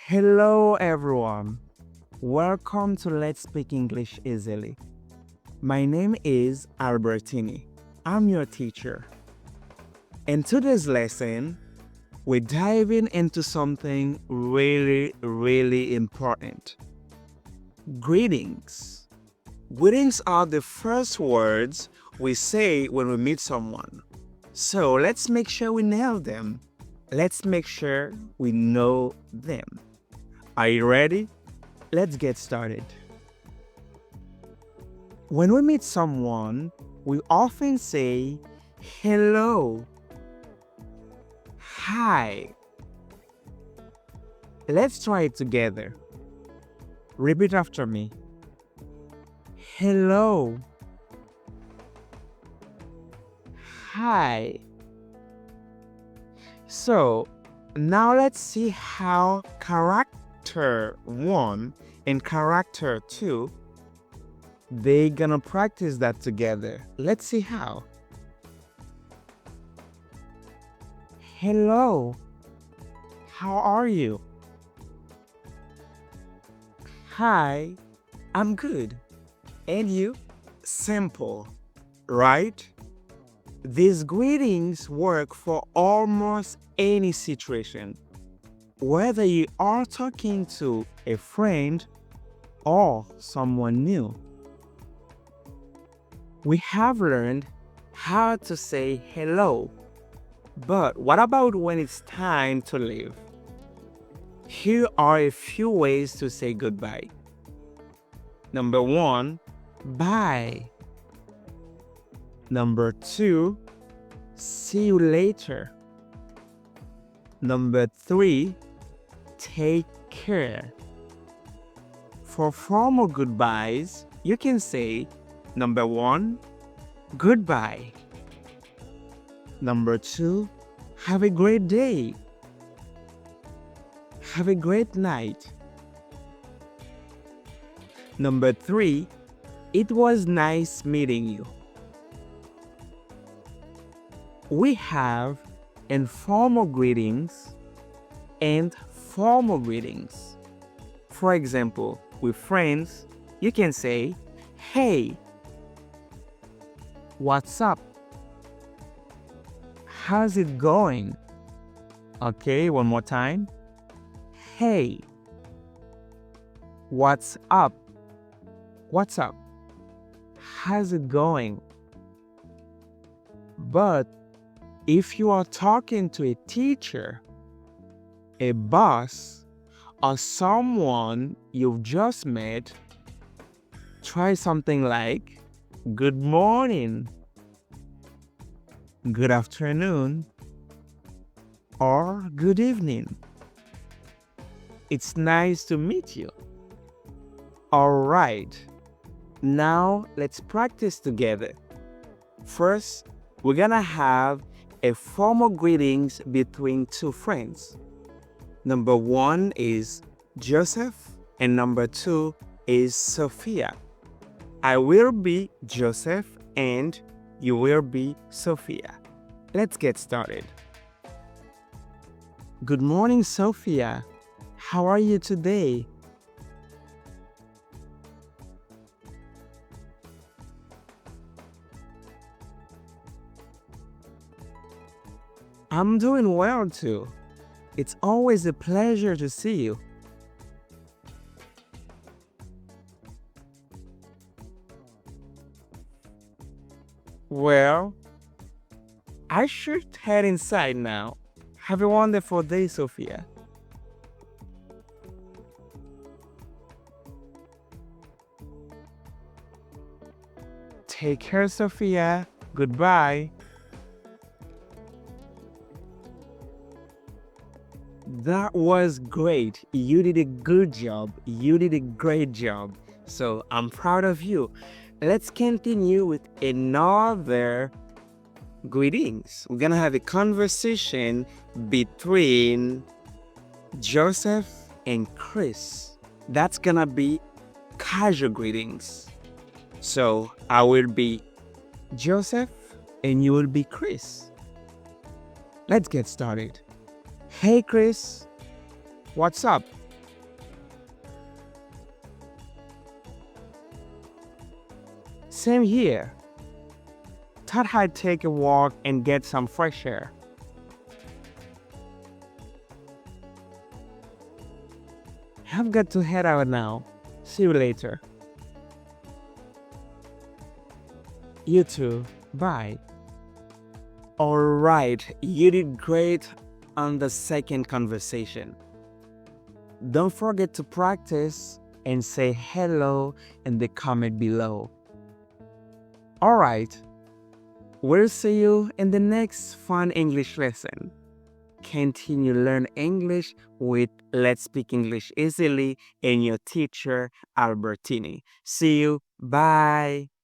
Hello, everyone. Welcome to Let's Speak English Easily. My name is Albertiny. I'm your teacher. In today's lesson, we're diving into something really important. Greetings. Greetings are the first words we say when we meet someone. So let's make sure we nail them. Let's make sure we know them. Are you ready? Let's get started. When we meet someone, we often say, hello, hi. Let's try it together. Repeat after me. Hello. Hi. So, now let's see how character 1 and character 2, they're gonna practice that together. Let's see how. Hello. How are you? Hi. I'm good. And you? Simple, right? These greetings work for almost any situation. Whether you are talking to a friend or someone new. We have learned how to say hello. But what about when it's time to leave? Here are a few ways to say goodbye. Number 1, bye. Number 2, see you later. Number 3, take care. For formal goodbyes, you can say number 1, goodbye. Number 2, have a great day. Have a great night. Number 3, it was nice meeting you. We have informal greetings and formal greetings. For example, with friends, you can say, hey, what's up? How's it going? Okay, one more time. Hey, what's up? What's up? How's it going? But if you are talking to a teacher, a boss, or someone you've just met, try something like good morning, good afternoon, or good evening. It's nice to meet you. All right, now let's practice together. First, we're gonna have a formal greetings between two friends. Number 1 is Joseph and number 2 is Sophia. I will be Joseph and you will be Sophia. Let's get started. Good morning, Sophia. How are you today? I'm doing well too. It's always a pleasure to see you. Well, I should head inside now. Have a wonderful day, Sophia. Take care, Sophia. Goodbye. That was great. You did a good job. You did a great job. So I'm proud of you. Let's continue with another greetings. We're gonna have a conversation between Joseph and Chris. That's gonna be casual greetings. So I will be Joseph and you will be Chris. Let's get started. Hey Chris, what's up? Same here. Thought I'd take a walk and get some fresh air. I've got to head out now. See you later. You too. Bye. Alright, you did great on the second conversation. Don't forget to practice and say hello in the comment below. Alright, we'll see you in the next fun English lesson. Continue learn English with Let's Speak English Easily and your teacher Albertini. See you. Bye.